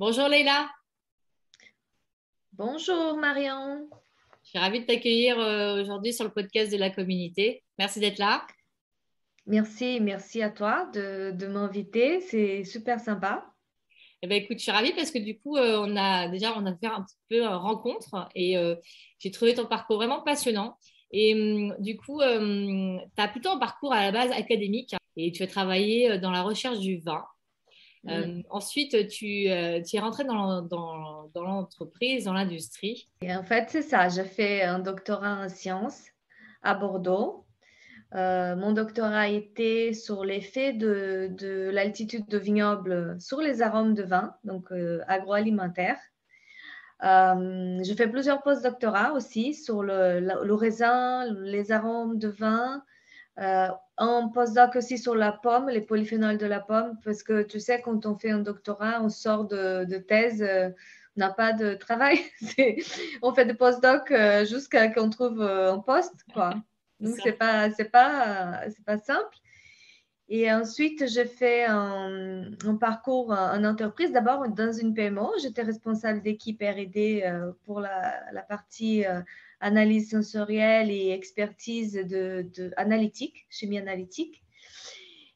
Bonjour Leïla, Bonjour Marion, je suis ravie de t'accueillir aujourd'hui sur le podcast de la communauté. Merci d'être là. merci à toi de m'inviter, c'est super sympa. Eh ben, écoute, je suis ravie parce que du coup, on a fait un petit peu rencontre et j'ai trouvé ton parcours vraiment passionnant. Et du coup, tu as plutôt un parcours à la base académique et tu as travaillé dans la recherche du vin. Mm. Ensuite, tu es rentré dans l'entreprise, dans l'industrie. Et en fait, c'est ça, j'ai fait un doctorat en sciences à Bordeaux. Mon doctorat était sur l'effet de l'altitude de vignoble sur les arômes de vin, donc agroalimentaire. Je fais plusieurs post-doctorats aussi sur le raisin, les arômes de vin. Un postdoc aussi sur la pomme, les polyphénols de la pomme, parce que tu sais, quand on fait un doctorat, on sort de thèse, on n'a pas de travail. On fait des postdocs jusqu'à qu'on trouve un poste, quoi. C'est Donc, ça. c'est pas simple. Et ensuite, j'ai fait un parcours en entreprise. D'abord, dans une PMO, j'étais responsable d'équipe R&D pour la partie analyse sensorielle et expertise analytique, chimie analytique.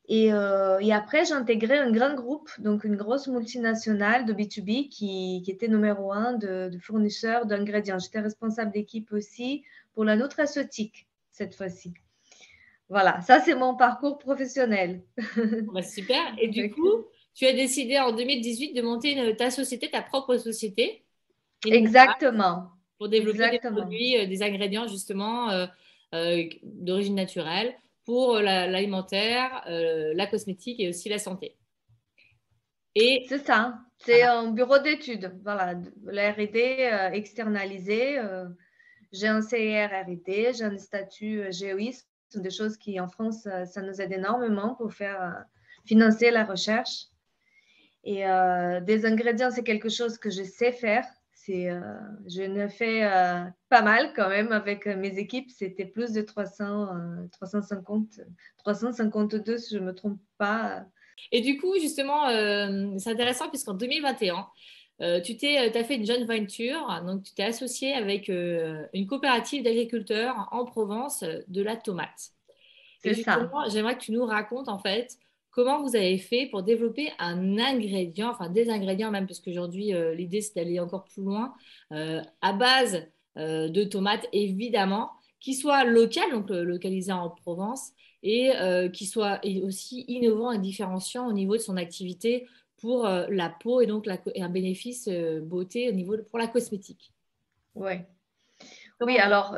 Et après, j'ai intégré un grand groupe, donc une grosse multinationale de B2B qui était numéro un de fournisseurs d'ingrédients. J'étais responsable d'équipe aussi pour la nutraceutique cette fois-ci. Voilà, ça c'est mon parcours professionnel. Bah, super. Et du Avec- coup, tu as décidé en 2018 de monter ta société, ta propre société, Inmova, Exactement, pour développer des exactement. produits, des ingrédients justement d'origine naturelle pour l'alimentaire, la cosmétique et aussi la santé. Et C'est ça. C'est voilà. un bureau d'études. Voilà, la R&D externalisée. J'ai un CIR R&D, j'ai un statut GOI. Ce sont des choses qui, en France, ça nous aide énormément pour faire financer la recherche. Et des ingrédients, c'est quelque chose que je sais faire. Je ne fais pas mal quand même avec mes équipes. C'était plus de 350, 352 si je ne me trompe pas. Et du coup, justement, c'est intéressant puisqu'en 2021, t'as fait une joint venture, donc tu t'es associé avec une coopérative d'agriculteurs en Provence de la tomate. Et C'est ça. justement, j'aimerais que tu nous racontes en fait comment vous avez fait pour développer un ingrédient, enfin des ingrédients même, parce qu'aujourd'hui, l'idée c'est d'aller encore plus loin, à base de tomates évidemment, qui soit local, donc localisé en Provence, et qui soit et aussi innovant et différenciant au niveau de son activité pour la peau et donc et un bénéfice beauté au niveau pour la cosmétique. Ouais. Oui, Comment vous alors,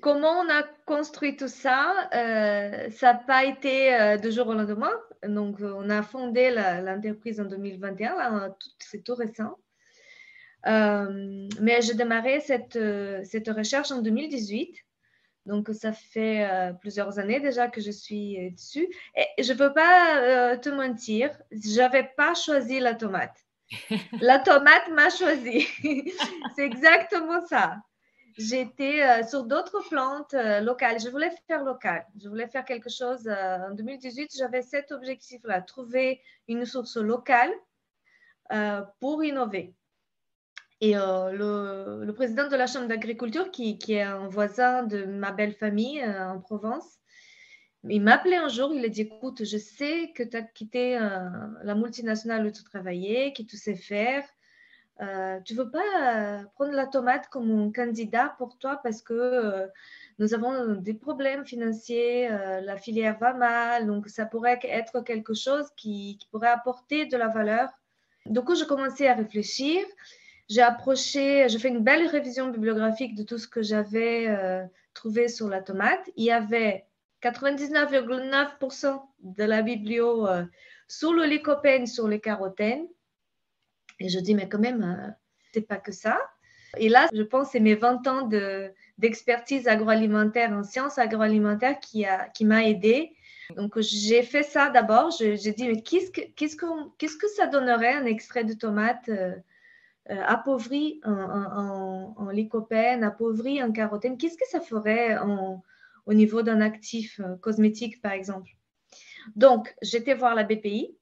comment on a construit tout ça? Ça n'a pas été du jour au lendemain. Donc, on a fondé l'entreprise en 2021, là, c'est tout récent. Mais j'ai démarré cette recherche en 2018. Donc, ça fait plusieurs années déjà que je suis dessus. Et je ne peux pas te mentir, je n'avais pas choisi la tomate. La tomate m'a choisi. C'est exactement ça. J'étais sur d'autres plantes locales. Je voulais faire local. Je voulais faire quelque chose. En 2018, j'avais cet objectif-là, trouver une source locale pour innover. Et le président de la Chambre d'agriculture, qui est un voisin de ma belle famille en Provence, il m'a appelé un jour, il a dit, écoute, je sais que tu as quitté la multinationale où tu travaillais, que tu sais faire. Tu veux pas prendre la tomate comme un candidat pour toi parce que nous avons des problèmes financiers, la filière va mal, donc ça pourrait être quelque chose qui pourrait apporter de la valeur. Du coup, j'ai commencé à réfléchir. J'ai fait une belle révision bibliographique de tout ce que j'avais trouvé sur la tomate. Il y avait 99,9% de la biblio sur le lycopène, sur les carotènes. Et je dis, mais quand même, c'est pas que ça. Et là, je pense que c'est mes 20 ans d'expertise agroalimentaire en sciences agroalimentaires qui m'a aidée. Donc, j'ai fait ça d'abord. J'ai dit, mais qu'est-ce que ça donnerait un extrait de tomate appauvri en lycopène, appauvri en carotène? Qu'est-ce que ça ferait au niveau d'un actif cosmétique, par exemple? Donc, j'étais voir la BPI.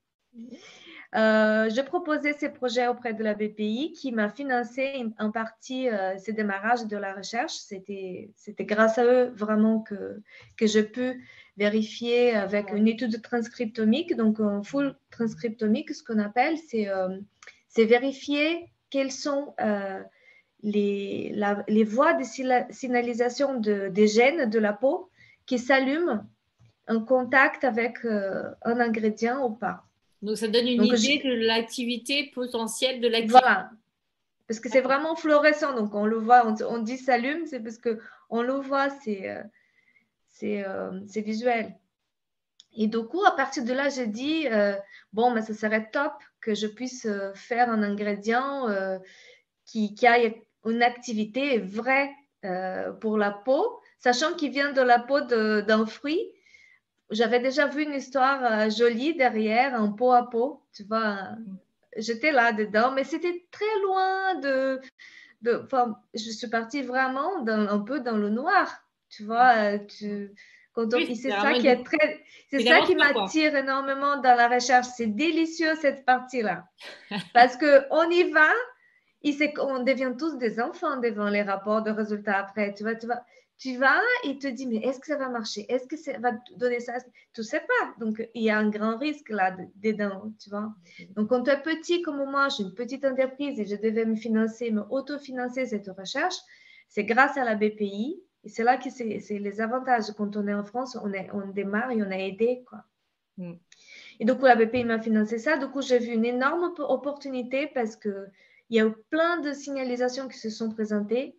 J'ai proposé ces projets auprès de la BPI qui m'a financé en partie ces démarrages de la recherche. C'était grâce à eux vraiment que j'ai pu vérifier avec une étude transcriptomique, donc un full transcriptomique, ce qu'on appelle, c'est vérifier quelles sont les voies de signalisation des gènes de la peau qui s'allument en contact avec un ingrédient ou pas. Donc, ça donne une Donc, idée de l'activité potentielle de l'activité. voilà, parce que c'est vraiment fluorescent, donc on le voit, on dit s'allume, c'est parce qu'on le voit, c'est visuel. Et du coup, à partir de là, j'ai dit, bon, mais ça serait top que je puisse faire un ingrédient qui a une activité vraie pour la peau, sachant qu'il vient de la peau d'un fruit. J'avais déjà vu une histoire jolie derrière, un pot à pot, tu vois. J'étais là dedans, mais c'était très loin je suis partie vraiment un peu dans le noir, tu vois. Oui, C'est ça qui est c'est ça qui m'attire énormément dans la recherche. C'est délicieux cette partie-là, parce que on y va, on devient tous des enfants devant les rapports de résultats après. Tu vas et te dis, mais est-ce que ça va marcher? Est-ce que ça va donner ça? Tu ne sais pas. Donc, il y a un grand risque là dedans, tu vois. Donc, quand tu es petit comme moi, j'ai une petite entreprise et je devais me financer, me autofinancer cette recherche, c'est grâce à la BPI. Et c'est là que c'est les avantages. Quand on est en France, on démarre et on a aidé, quoi. Et du coup, la BPI m'a financé ça. Du coup, j'ai vu une énorme opportunité parce qu'il y a eu plein de signalisations qui se sont présentées,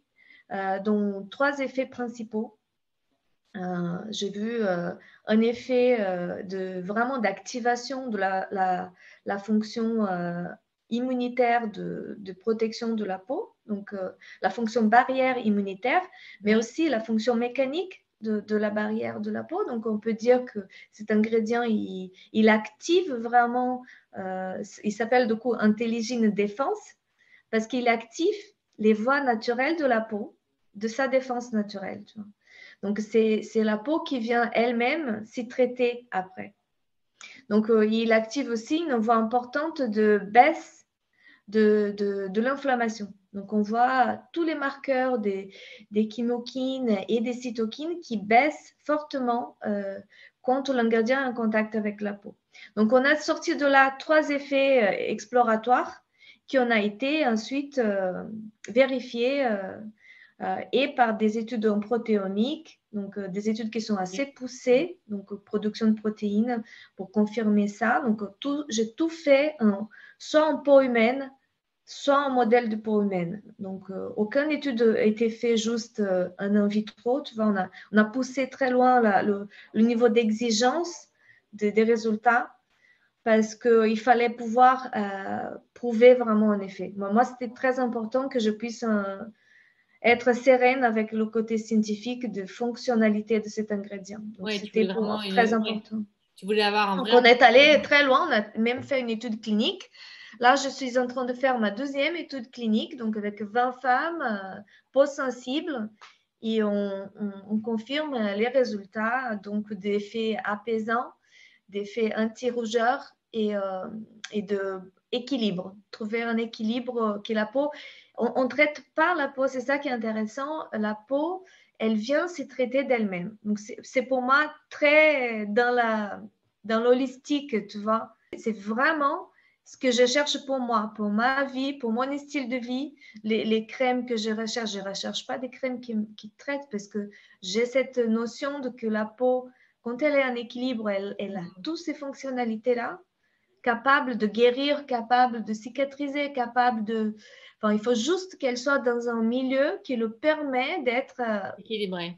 dont 3 effets principaux. J'ai vu un effet vraiment d'activation de la fonction immunitaire de protection de la peau, donc la fonction barrière immunitaire, mais aussi la fonction mécanique de la barrière de la peau. Donc, on peut dire que cet ingrédient, il active vraiment, il s'appelle du coup intelligine défense, parce qu'il active les voies naturelles de la peau, de sa défense naturelle, tu vois. Donc, c'est la peau qui vient elle-même s'y traiter après. Donc, il active aussi une voie importante de baisse de l'inflammation. Donc, on voit tous les marqueurs des chymokines et des cytokines qui baissent fortement quand l'ingrédient est en contact avec la peau. Donc, on a sorti de là 3 effets exploratoires qui ont été ensuite vérifiés et par des études en protéomique, donc des études qui sont assez poussées, donc production de protéines pour confirmer ça. Donc, j'ai tout fait soit en peau humaine, soit en modèle de peau humaine. Donc, aucune étude n'a été faite juste en in vitro. Tu vois, on a poussé très loin le niveau d'exigence des résultats parce qu'il fallait pouvoir prouver vraiment un effet. Moi, c'était très important que je puisse être sereine avec le côté scientifique de fonctionnalité de cet ingrédient. Donc, c'était pour moi très important. Tu voulais avoir un Donc, vrai... on est allé très loin, on a même fait une étude clinique. Là, je suis en train de faire ma 2e étude clinique, donc avec 20 femmes, peau sensible, et on confirme les résultats, donc d'effets apaisants, d'effets anti-rougeurs et d'équilibre. Trouver un équilibre que la peau... On ne traite pas la peau, c'est ça qui est intéressant. La peau, elle vient se traiter d'elle-même. Donc, c'est pour moi très dans l'holistique, tu vois. C'est vraiment ce que je cherche pour moi, pour ma vie, pour mon style de vie. Les crèmes que je recherche pas des crèmes qui traitent parce que j'ai cette notion de que la peau, quand elle est en équilibre, elle a toutes ces fonctionnalités-là, capable de guérir, capable de cicatriser, capable de... Enfin, il faut juste qu'elle soit dans un milieu qui le permet d'être équilibré.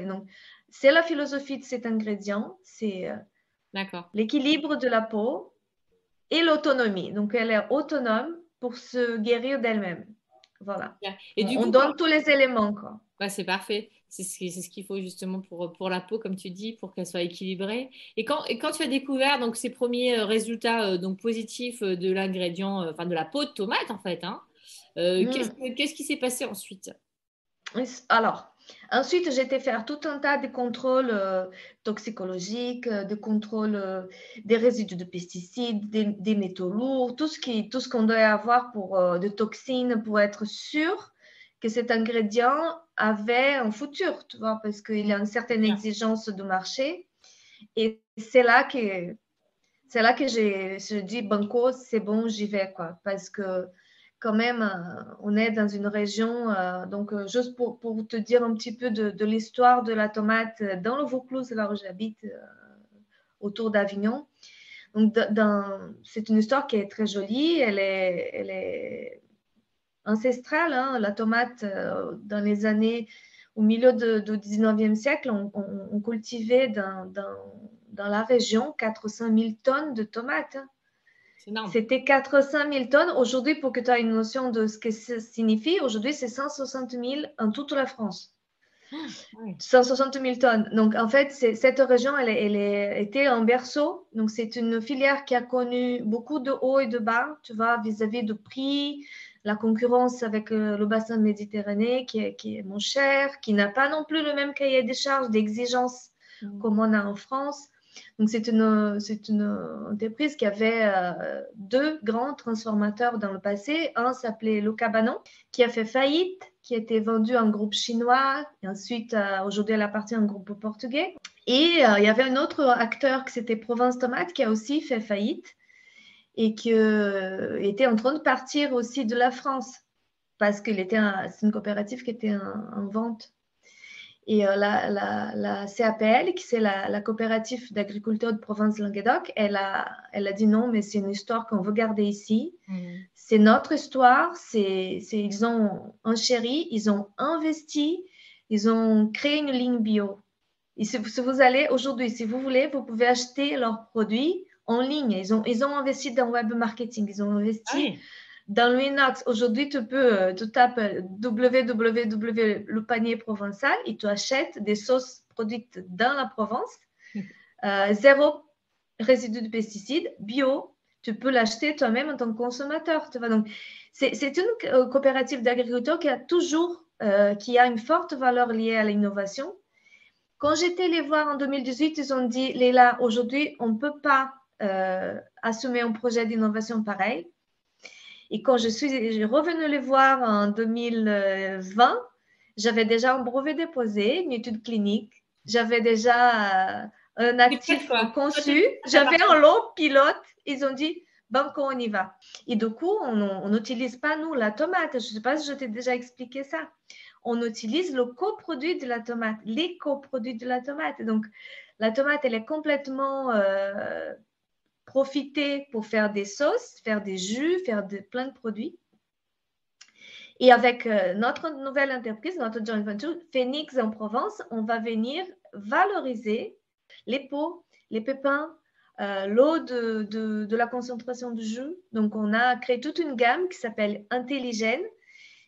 Donc, c'est la philosophie de cet ingrédient, c'est l'équilibre de la peau et l'autonomie. Donc, elle est autonome pour se guérir d'elle-même. Voilà. Et on donne tous les éléments, quoi. Ouais, c'est parfait. C'est ce qu'il faut justement pour la peau, comme tu dis, pour qu'elle soit équilibrée. Et quand tu as découvert donc, ces premiers résultats donc, positifs de l'ingrédient, enfin de la peau de tomate en fait, hein, qu'est-ce qui s'est passé ensuite? Alors, Ensuite, j'ai été faire tout un tas de contrôles toxicologiques, de contrôles des résidus de pesticides, des métaux lourds, tout ce qu'on doit avoir pour de toxines pour être sûr que cet ingrédient avait un futur, tu vois, parce qu'il y a une certaine exigence de marché. Et c'est là que je dis banco, c'est bon, j'y vais, quoi, parce que quand même, on est dans une région, donc juste pour te dire un petit peu de l'histoire de la tomate dans le Vaucluse, là où j'habite, autour d'Avignon. Donc, c'est une histoire qui est très jolie, elle est ancestrale, hein. La tomate, dans les années, au milieu du 19e siècle, on cultivait dans la région 400 000 tonnes de tomates, hein. C'est énorme. C'était 400 000 tonnes. Aujourd'hui, pour que tu aies une notion de ce que ça signifie, aujourd'hui, c'est 160 000 en toute la France. Ouais. 160 000 tonnes. Donc, en fait, cette région, elle était un berceau. Donc, c'est une filière qui a connu beaucoup de hauts et de bas, tu vois, vis-à-vis de prix, la concurrence avec le bassin méditerranéen qui est moins cher, qui n'a pas non plus le même cahier des charges, d'exigences comme on a en France. Donc, c'est une entreprise qui avait deux grands transformateurs dans le passé. Un s'appelait Le Cabanon, qui a fait faillite, qui a été vendu à un groupe chinois. Et ensuite, aujourd'hui, elle appartient à un groupe portugais. Et il y avait un autre acteur qui c'était Provence Tomate, qui a aussi fait faillite et qui était en train de partir aussi de la France parce que c'est une coopérative qui était en vente. Et la CAPL, qui c'est la coopérative d'agriculteurs de Provence-Languedoc, elle a dit non, mais c'est une histoire qu'on veut garder ici. C'est notre histoire. Ils ont enchéri, ils ont investi, ils ont créé une ligne bio. Et si vous allez aujourd'hui, si vous voulez, vous pouvez acheter leurs produits en ligne. Ils ont investi dans le web marketing, ils ont investi dans l'inox. Aujourd'hui, tu tapes www le panier provençal et tu achètes des sauces produites dans la Provence, zéro résidu de pesticides, bio. Tu peux l'acheter toi-même en tant que consommateur. Tu vois. Donc, c'est une coopérative d'agriculteurs qui a une forte valeur liée à l'innovation. Quand j'étais les voir en 2018, ils ont dit, Léla, aujourd'hui, on ne peut pas assumer un projet d'innovation pareil. Et quand je suis revenue les voir en 2020, j'avais déjà un brevet déposé, une étude clinique. J'avais déjà un actif conçu. J'avais un lot pilote. Ils ont dit, banco, on y va. Et du coup, on n'utilise pas, nous, la tomate. Je ne sais pas si je t'ai déjà expliqué ça. On utilise le coproduit de la tomate, les coproduits de la tomate. Donc, la tomate, elle est complètement profitée pour faire des sauces, faire des jus, faire plein de produits. Et avec notre nouvelle entreprise, notre joint venture, Phoenix en Provence, on va venir valoriser les peaux, les pépins, l'eau de la concentration de jus. Donc, on a créé toute une gamme qui s'appelle Intelligène.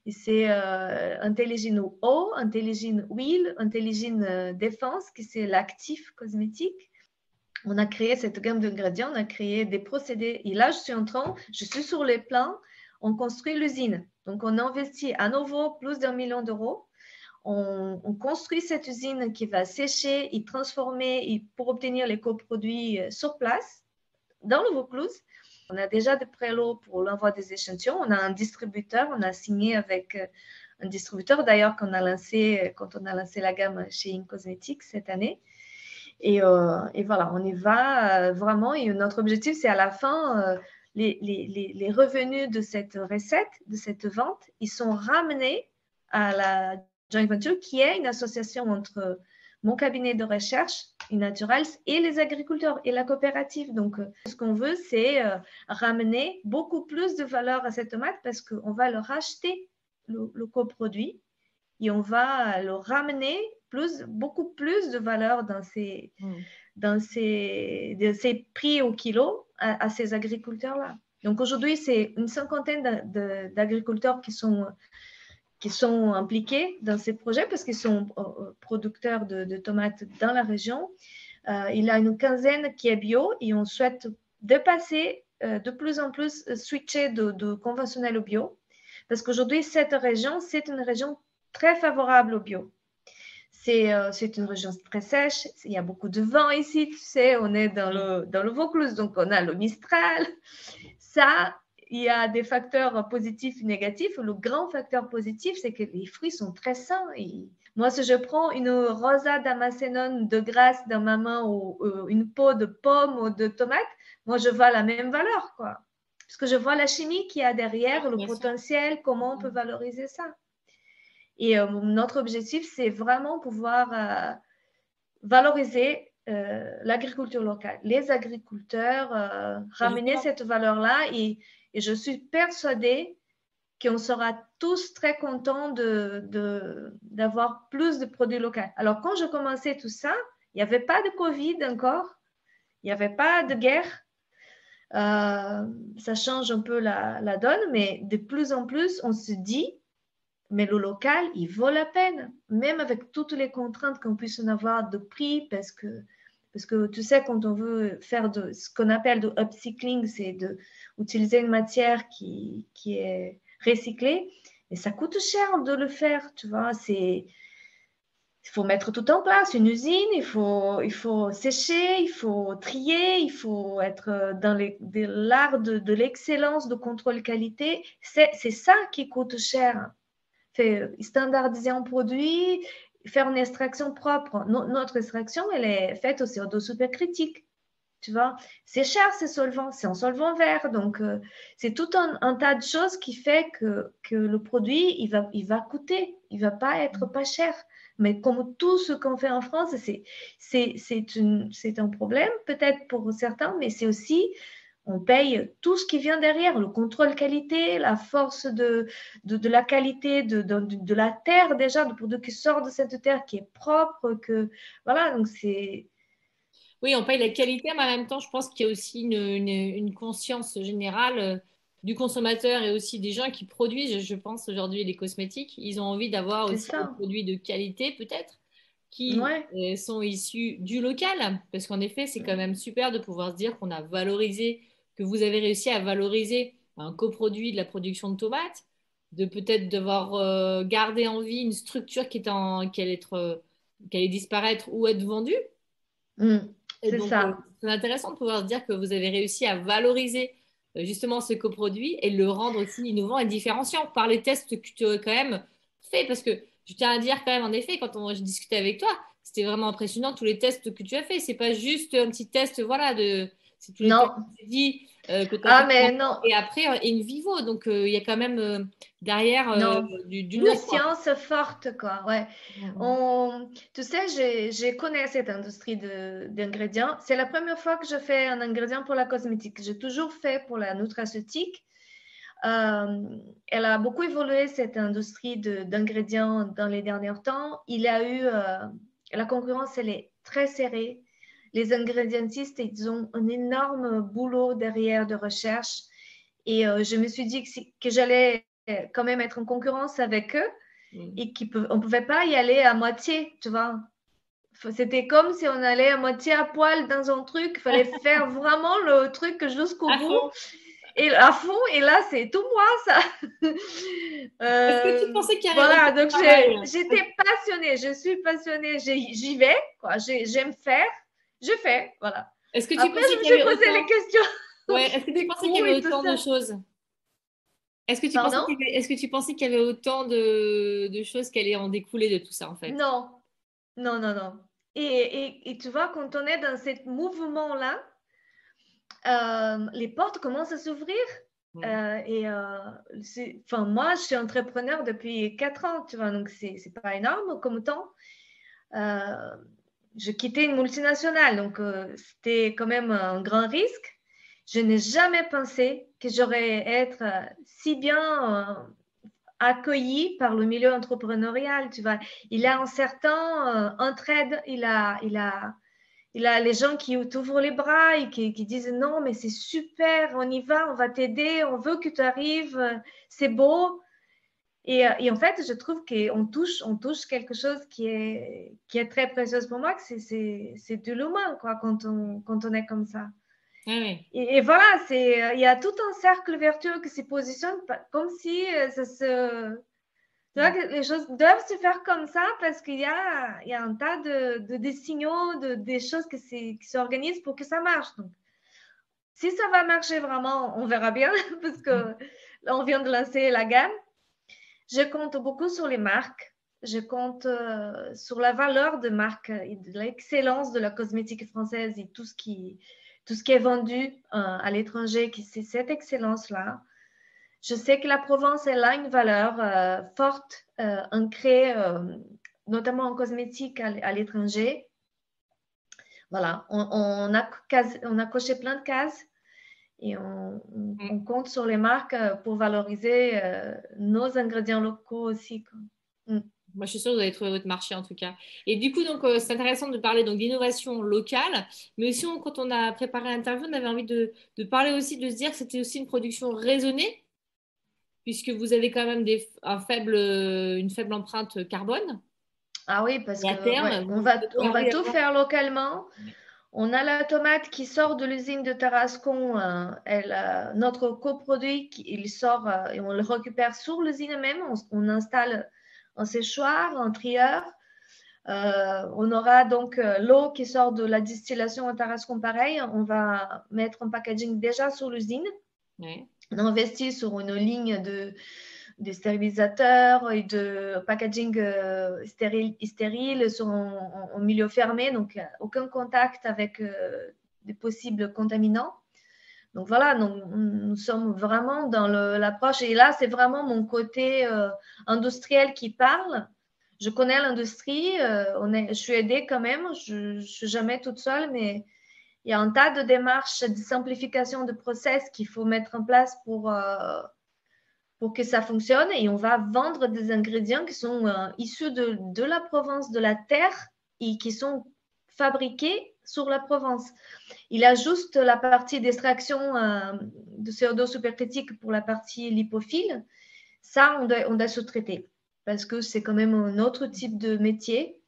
Et c'est Intelligine eau, Intelligine huile, Intelligine défense, qui c'est l'actif cosmétique. On a créé cette gamme d'ingrédients, on a créé des procédés. Et là, je suis sur les plans, on construit l'usine. Donc, on investit à nouveau plus d'1 million d'euros. On construit cette usine qui va sécher et transformer pour obtenir les coproduits sur place, dans le Vaucluse. On a déjà des prélots pour l'envoi des échantillons. On a un distributeur, on a signé avec un distributeur d'ailleurs qu'on a lancé quand on a lancé la gamme chez InCosmetics cette année. Et voilà, on y va vraiment. Et notre objectif, c'est à la fin, les revenus de cette recette, de cette vente, ils sont ramenés à la joint venture, qui est une association entre mon cabinet de recherche, Naturals, et les agriculteurs et la coopérative. Donc, ce qu'on veut, c'est ramener beaucoup plus de valeur à cette tomate parce qu'on va leur acheter le coproduit et on va le ramener beaucoup plus de valeur dans ces prix au kilo à ces agriculteurs-là. Donc aujourd'hui, c'est une cinquantaine d'agriculteurs qui sont impliqués dans ces projets parce qu'ils sont producteurs de tomates dans la région. Il y a une quinzaine qui est bio et on souhaite dépasser de plus en plus, switcher de conventionnel au bio parce qu'aujourd'hui, cette région, c'est une région très favorable au bio. C'est une région très sèche, il y a beaucoup de vent ici, tu sais, on est dans le Vaucluse, donc on a le Mistral. Ça, il y a des facteurs positifs et négatifs. Le grand facteur positif, c'est que les fruits sont très sains. Moi, si je prends une rosa damascenone de Grasse dans ma main ou une peau de pomme ou de tomate, moi, je vois la même valeur, quoi. Parce que je vois la chimie qu'il y a derrière, le potentiel, comment on peut valoriser ça. Et notre objectif, c'est vraiment pouvoir valoriser l'agriculture locale, les agriculteurs, ramener cette valeur-là. Et je suis persuadée qu'on sera tous très contents d'avoir plus de produits locaux. Alors, quand je commençais tout ça, il n'y avait pas de Covid encore, il n'y avait pas de guerre. Ça change un peu la donne, mais de plus en plus, on se dit, mais le local, il vaut la peine, même avec toutes les contraintes qu'on puisse en avoir de prix, parce que tu sais, quand on veut faire ce qu'on appelle de upcycling, c'est d'utiliser une matière qui est recyclée, et ça coûte cher de le faire, tu vois. Il faut mettre tout en place, une usine, il faut sécher, il faut trier, il faut être dans l'art de l'excellence de contrôle qualité. C'est ça qui coûte cher. Standardiser un produit, faire une extraction propre. Notre extraction, elle est faite au CO2 supercritique. Tu vois, c'est cher ces solvants, c'est en solvant vert. Donc, c'est tout un tas de choses qui fait que le produit, il va coûter, il ne va pas être pas cher. Mais comme tout ce qu'on fait en France, c'est un problème peut-être pour certains, mais c'est aussi on paye tout ce qui vient derrière, le contrôle qualité, la force de la qualité de la terre déjà, de produit qui sort de cette terre qui est propre, que voilà, donc c'est... Oui, on paye la qualité, mais en même temps, je pense qu'il y a aussi une conscience générale du consommateur et aussi des gens qui produisent. Je pense aujourd'hui les cosmétiques, ils ont envie d'avoir C'est aussi des ça, produits de qualité peut-être qui ouais. sont issus du local, parce qu'en effet, c'est quand même super de pouvoir se dire qu'on a valorisé, que vous avez réussi à valoriser un coproduit de la production de tomates, de peut-être devoir garder en vie une structure qui allait disparaître ou être vendue. Mm, Et c'est donc, ça. c'est intéressant de pouvoir se dire que vous avez réussi à valoriser justement ce coproduit et le rendre aussi innovant et différenciant par les tests que tu as quand même fait. Parce que je tiens à dire quand même, en effet, je discutais avec toi, c'était vraiment impressionnant tous les tests que tu as fait. C'est pas juste un petit test, voilà, c'est tous les tests Non. que tu dis que tu as Ah, fait mais avant non. et après in vivo. Donc, il y a quand même derrière Non, du une lourd, quoi. science forte, quoi. Ouais. Mm, Tu sais, j'ai connu cette industrie d'ingrédients. C'est la première fois que je fais un ingrédient pour la cosmétique. J'ai toujours fait pour la nutraceutique. Elle a beaucoup évolué, cette industrie d'ingrédients dans les derniers temps. Il y a eu, la concurrence, elle est très serrée. Les ingrédientistes, ils ont un énorme boulot derrière de recherche. Et je me suis dit que j'allais quand même être en concurrence avec eux mm. et qu'on ne pouvait pas y aller à moitié, tu vois. C'était comme si on allait à moitié à poil dans un truc. Il fallait faire vraiment le truc jusqu'au À bout fond. et à fond. Et là, c'est tout moi, ça. Est-ce que tu pensais qu'il y avait autant Voilà, de donc travail? j'étais passionnée. Je suis passionnée. J'y vais, quoi. J'aime faire. Je fais, voilà. Est-ce que tu Après, pensais je me qu'il y suis avait posé les autant... questions Ouais, est-ce que tu des pensais qu'il y coûts avait et tout autant de ça. choses? Pardon? Est-ce que tu pensais qu'il y avait autant de choses qui allaient en découler de tout ça, en fait? Non, non, non, non. Et tu vois, quand on est dans ce mouvement-là, les portes commencent à s'ouvrir. Mm. Enfin, moi, je suis entrepreneur depuis 4 ans, tu vois, donc c'est pas énorme comme temps. Euh, je quittais une multinationale, donc c'était quand même un grand risque. Je n'ai jamais pensé que j'aurais être si bien accueilli par le milieu entrepreneurial, tu vois. Il a un certain entraide, il a les gens qui t'ouvrent les bras et qui disent non, mais c'est super, on y va, on va t'aider, on veut que tu arrives, c'est beau. Et en fait, je trouve on touche quelque chose qui est très précieux pour moi, que c'est de l'humain, quoi, quand on est comme ça. Ouais, ouais. Et voilà, il y a tout un cercle vertueux qui se positionne comme si ça se Tu vois que les choses doivent se faire comme ça parce qu'il y a un tas de signaux, des choses qui s'organisent pour que ça marche. Donc, si ça va marcher vraiment, on verra bien parce que là, on vient de lancer la gamme. Je compte beaucoup sur les marques. Je compte sur la valeur de marque et de l'excellence de la cosmétique française et tout ce qui est vendu à l'étranger, c'est cette excellence-là. Je sais que la Provence, elle a une valeur forte, ancrée, notamment en cosmétique à l'étranger. Voilà, on a coché plein de cases et on compte sur les marques pour valoriser nos ingrédients locaux aussi, quoi. Mm. Moi, je suis sûre que vous allez trouver votre marché en tout cas. Et du coup, donc, c'est intéressant de parler donc d'innovation locale, mais aussi quand on a préparé l'interview, on avait envie de parler aussi, de se dire que c'était aussi une production raisonnée, puisque vous avez quand même une faible empreinte carbone. Ah oui, parce Et à que terme, ouais, on vous va, on va devriez tout avoir. faire localement. On a la tomate qui sort de l'usine de Tarascon. Notre coproduit, il sort et on le récupère sur l'usine même. On installe un séchoir, un trieur. On aura donc l'eau qui sort de la distillation à Tarascon, pareil. On va mettre un packaging déjà sur l'usine. Ouais. On investit sur une ligne de stérilisateurs et de packaging stérile sur en milieu fermé, donc aucun contact avec des possibles contaminants. Donc voilà, nous sommes vraiment dans l'approche. Et là, c'est vraiment mon côté industriel qui parle. Je connais l'industrie, je suis aidée quand même, je ne suis jamais toute seule, mais il y a un tas de démarches de simplification de process qu'il faut mettre en place pour que ça fonctionne. Et on va vendre des ingrédients qui sont issus de la Provence, de la terre, et qui sont fabriqués sur la Provence. Il a juste la partie d'extraction de CO2 supercritique pour la partie lipophile. Ça, on doit sous-traiter parce que c'est quand même un autre type de métier.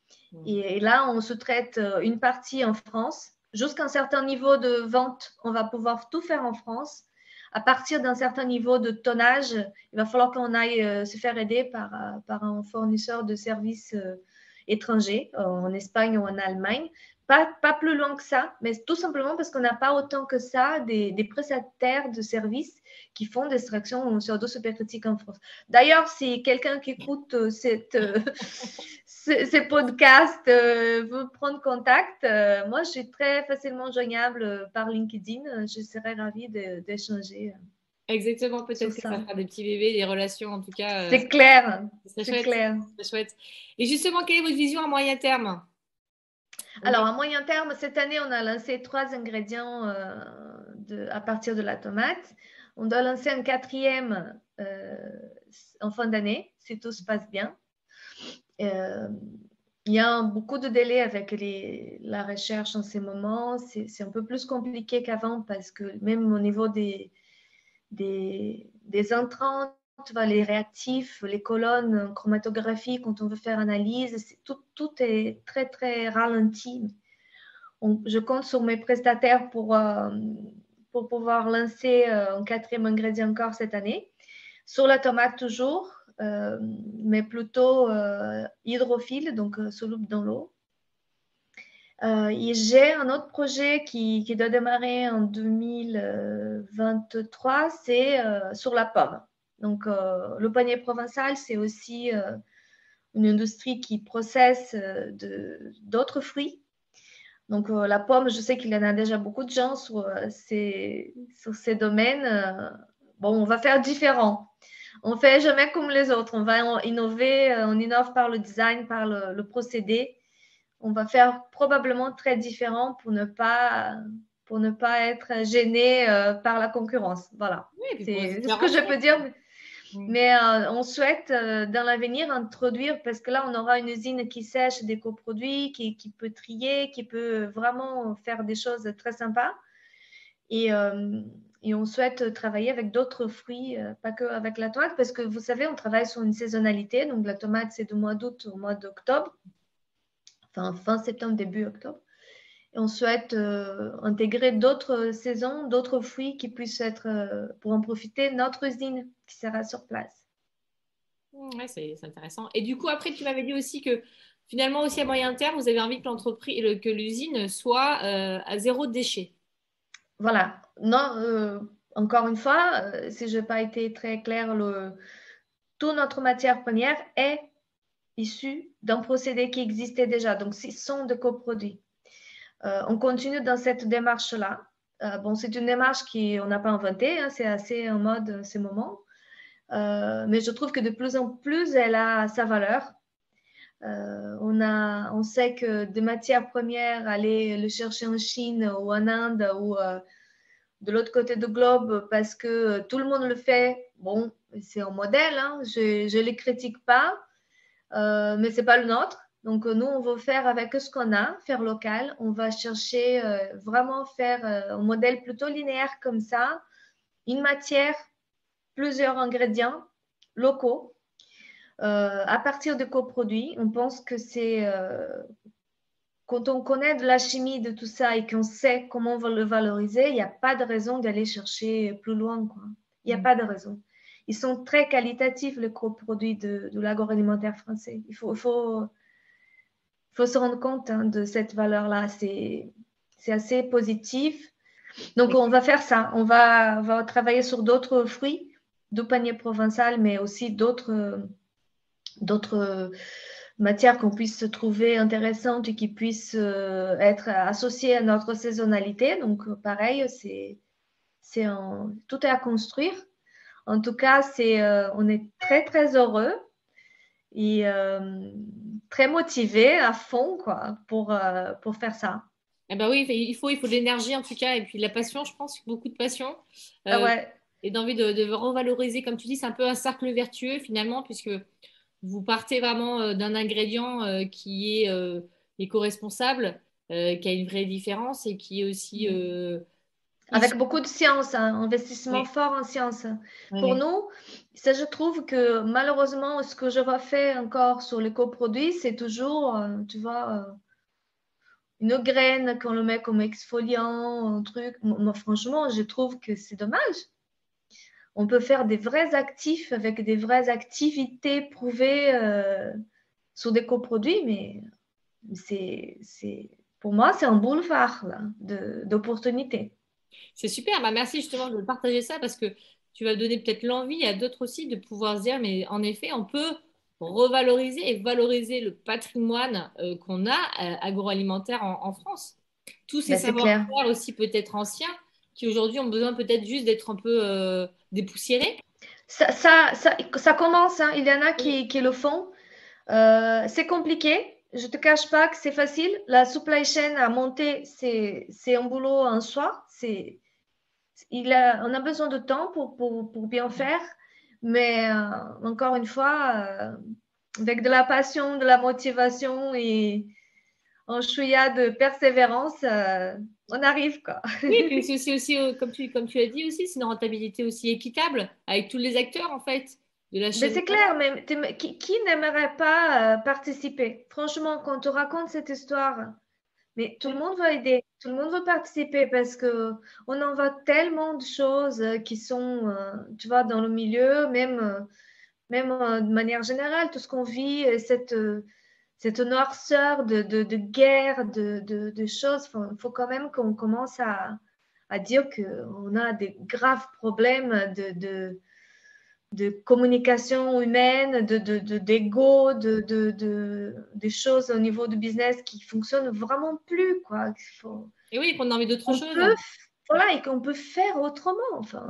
Et là, on sous-traite une partie en France. Jusqu'à un certain niveau de vente, on va pouvoir tout faire en France. À partir d'un certain niveau de tonnage, il va falloir qu'on aille se faire aider par un fournisseur de services étrangers, en Espagne ou en Allemagne. Pas plus loin que ça, mais tout simplement parce qu'on n'a pas autant que ça des prestataires de services qui font des extractions sur CO2 supercritique en France. D'ailleurs, si quelqu'un qui écoute ces podcasts veut prendre contact, moi, je suis très facilement joignable par LinkedIn. Je serais ravie d'échanger Exactement, sur peut-être que ça ça. fera des petits bébés, des relations en tout cas. C'est clair, Ce serait c'est chouette. clair. Ce serait chouette. Et justement, quelle est votre vision à moyen terme? Alors, à moyen terme, cette année, on a lancé 3 ingrédients à partir de la tomate. On doit lancer un 4e en fin d'année, si tout se passe bien. Il y a beaucoup de délais avec la recherche en ces moments. C'est un peu plus compliqué qu'avant parce que même au niveau des intrants, les réactifs, les colonnes chromatographiques, quand on veut faire analyse, tout est très, très ralenti. Je compte sur mes prestataires pour pouvoir lancer un 4e ingrédient encore cette année. Sur la tomate toujours, mais plutôt hydrophile, donc soluble dans l'eau. Et j'ai un autre projet qui doit démarrer en 2023, c'est sur la pomme. Donc, le panier provençal, c'est aussi une industrie qui processe d'autres fruits. Donc, la pomme, je sais qu'il y en a déjà beaucoup de gens sur ces domaines. Bon, on va faire différent. On ne fait jamais comme les autres. On va innover, on innove par le design, par le procédé. On va faire probablement très différent pour ne pas être gêné par la concurrence. Voilà. Oui, et puis pour se C'est ce faire que je peux dire. Mm. Mais on souhaite dans l'avenir introduire, parce que là, on aura une usine qui sèche des coproduits, qui peut trier, qui peut vraiment faire des choses très sympas. Et on souhaite travailler avec d'autres fruits, pas que avec la tomate, parce que vous savez, on travaille sur une saisonnalité. Donc, la tomate, c'est du mois d'août au mois d'octobre, enfin fin septembre, début octobre. Et on souhaite intégrer d'autres saisons, d'autres fruits qui puissent être, pour en profiter, notre usine qui sera sur place. Ouais, c'est intéressant. Et du coup, après, tu m'avais dit aussi que finalement, aussi à moyen terme, vous avez envie que l'entreprise, que l'usine soit à zéro déchet. Voilà. Non, encore une fois, si je n'ai pas été très claire, toute notre matière première est issue d'un procédé qui existait déjà. Donc, ce sont des coproduits. On continue dans cette démarche-là. Bon, c'est une démarche qu'on n'a pas inventée, hein, c'est assez en mode en ce moment. Mais je trouve que de plus en plus, elle a sa valeur. On sait que des matières premières, aller le chercher en Chine ou en Inde ou de l'autre côté du globe parce que tout le monde le fait. Bon, c'est un modèle, hein, je ne les critique pas, mais ce n'est pas le nôtre. Donc, nous, on veut faire avec ce qu'on a, faire local. On va chercher vraiment faire un modèle plutôt linéaire comme ça, une matière, plusieurs ingrédients locaux. À partir de coproduits, on pense que c'est quand on connaît de la chimie de tout ça et qu'on sait comment on va le valoriser, il n'y a pas de raison d'aller chercher plus loin, quoi. Il n'y a pas de raison. Ils sont très qualitatifs, les coproduits de l'agroalimentaire français. Il faut se rendre compte hein, de cette valeur-là. C'est assez positif. Donc, on va faire ça. On va travailler sur d'autres fruits du panier provençal, mais aussi d'autres matières qu'on puisse trouver intéressantes et qui puissent être associées à notre saisonnalité. Donc, pareil, tout est à construire. En tout cas, on est très, très heureux et très motivés à fond quoi, pour faire ça. Eh ben oui, il faut de l'énergie en tout cas, et puis de la passion, je pense, beaucoup de passion. Ah Euh, ouais, et d'envie de revaloriser, comme tu dis, c'est un peu un cercle vertueux finalement, puisque vous partez vraiment d'un ingrédient qui est éco-responsable, qui a une vraie différence et qui est aussi issu. avec beaucoup de science, hein, investissement Oui, fort en science. oui, Pour oui. nous, ça, je trouve que malheureusement, ce que je vois faire encore sur les coproduits, c'est toujours, tu vois, une graine qu'on le met comme exfoliant, un truc. Moi, franchement, je trouve que c'est dommage. On peut faire des vrais actifs avec des vraies activités prouvées sur des coproduits, mais pour moi, c'est un boulevard là, d'opportunités. C'est super. Bah, merci justement de partager ça parce que tu vas donner peut-être l'envie à d'autres aussi de pouvoir se dire, mais en effet, on peut revaloriser et valoriser le patrimoine qu'on a agroalimentaire en France. Tous ces Ben, c'est clair. savoir-faire aussi peut-être anciens qui aujourd'hui ont besoin peut-être juste d'être un peu dépoussiérés. Ça commence, hein. Il y en a qui le font. C'est compliqué. Je ne te cache pas que c'est facile. La supply chain à monter, c'est un boulot en soi. On a besoin de temps pour bien faire. Mais encore une fois, avec de la passion, de la motivation et un chouïa de persévérance, on arrive, quoi. Oui, puis c'est aussi, comme tu l'as dit aussi, c'est une rentabilité aussi équitable avec tous les acteurs en fait de la Mais chaîne de c'est valeur. clair, mais qui n'aimerait pas participer? Franchement, quand tu racontes cette histoire, mais tout le monde veut aider, tout le monde veut participer parce que on en voit tellement de choses qui sont, tu vois, dans le milieu, même de manière générale, tout ce qu'on vit, cette noirceur de guerre, de choses. Il faut quand même qu'on commence à dire qu'on a des graves problèmes de communication humaine, d'ego, des choses au niveau du business qui fonctionnent vraiment plus, quoi. Et oui, qu'on a envie d'autre On chose. peut, voilà, et qu'on peut faire autrement, Oui. enfin.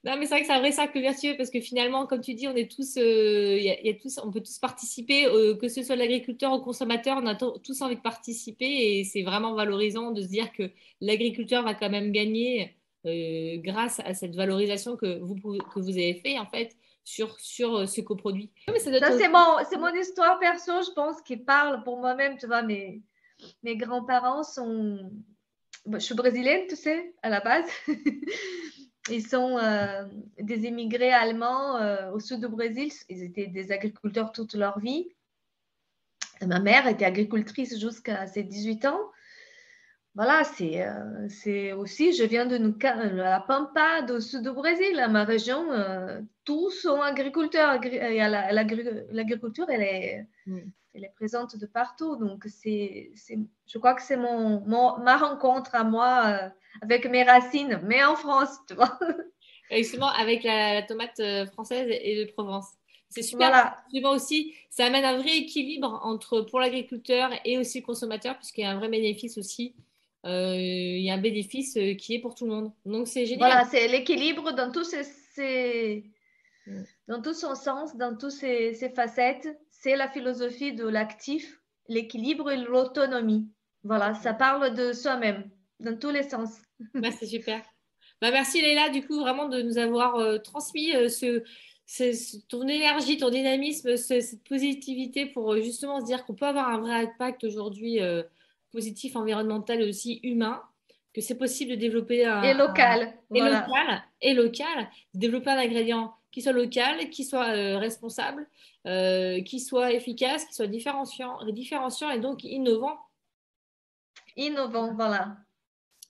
Non, mais c'est vrai que c'est un vrai cercle vertueux parce que finalement, comme tu dis, on est tous, il y a tous, on peut tous participer, que ce soit l'agriculteur ou le consommateur, on a tous envie de participer et c'est vraiment valorisant de se dire que l'agriculteur va quand même gagner grâce à cette valorisation que vous avez fait en fait sur ce coproduit. Oui, mais ça doit Ça, être. c'est mon histoire perso, je pense, qui parle pour moi-même. Tu vois, mes grands-parents sont. Bon, je suis brésilienne, tu sais, à la base. Ils sont des immigrés allemands au sud du Brésil. Ils étaient des agriculteurs toute leur vie. Ma mère était agricultrice jusqu'à ses 18 ans. Voilà, c'est aussi, je viens de la Pampa, du sud du Brésil, ma région, tous sont agriculteurs. L'agriculture, Mm. elle est présente de partout. Donc, je crois que c'est ma rencontre à moi avec mes racines, mais en France, tu vois. Et justement, avec la tomate française et de Provence. C'est super. Voilà, Souvent aussi, ça amène un vrai équilibre entre pour l'agriculteur et aussi le consommateur, puisqu'il y a un vrai bénéfice aussi. Il y a un bénéfice qui est pour tout le monde. Donc, c'est génial. voilà, c'est l'équilibre dans Mm. dans tout son sens, dans toutes ses facettes. C'est la philosophie de l'actif, l'équilibre et l'autonomie. Voilà, ça parle de soi-même dans tous les sens. Bah, c'est super. Bah, merci Leïla, du coup, vraiment de nous avoir transmis ton énergie, ton dynamisme, cette positivité pour justement se dire qu'on peut avoir un vrai impact aujourd'hui positif, environnemental et aussi humain, que c'est possible de développer Et local, voilà. et local, de développer un ingrédient qui soit local, qui soit responsable, qui soit efficace, qui soit différenciant et donc innovant. Innovant, voilà.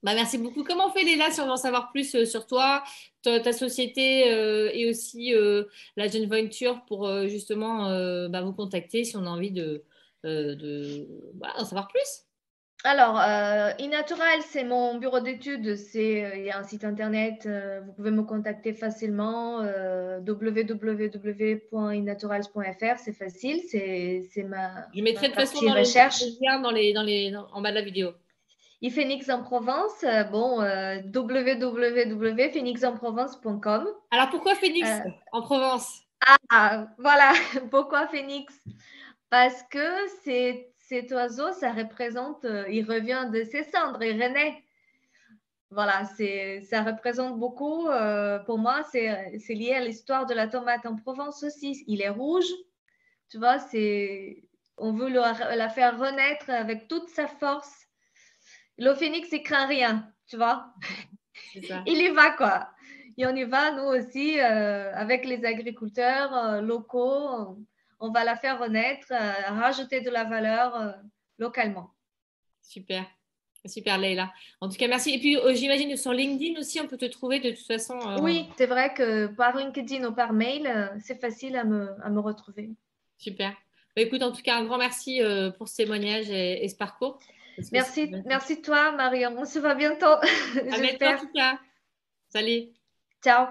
Bah, merci beaucoup. Comment on fait, Léla, si on veut en savoir plus sur toi, ta société et aussi la Jeune Venture pour justement bah, vous contacter si on a envie voilà, d'en savoir plus? Alors, Innatural, c'est mon bureau d'études. Il y a un site internet. Vous pouvez me contacter facilement. www.innaturals.fr, c'est facile. C'est Je ma mettrai de toute façon partie recherche. les liens en bas de la vidéo. Phoenix en Provence, bon, www.phoenixenprovence.com. Alors pourquoi Phoenix Euh, en Provence? voilà, pourquoi Phoenix? Parce que cet oiseau, ça représente, il revient de ses cendres, il renaît. Voilà, ça représente beaucoup. Pour moi, c'est lié à l'histoire de la tomate en Provence aussi. Il est rouge, tu vois, on veut la faire renaître avec toute sa force. Le phénix, il craint rien, tu vois. C'est ça. Il y va, quoi. Et on y va, nous aussi, avec les agriculteurs locaux. On va la faire renaître, rajouter de la valeur localement. Super. Super, Leïla. En tout cas, merci. Et puis, j'imagine que sur LinkedIn aussi, on peut te trouver de toute façon. Oui, c'est vrai que par LinkedIn ou par mail, c'est facile à me retrouver. Super. Bah, écoute, en tout cas, un grand merci pour ce témoignage et ce parcours. Parce que Merci toi, Marion. On se voit bientôt, à bientôt en j'espère. tout cas. Salut. Ciao.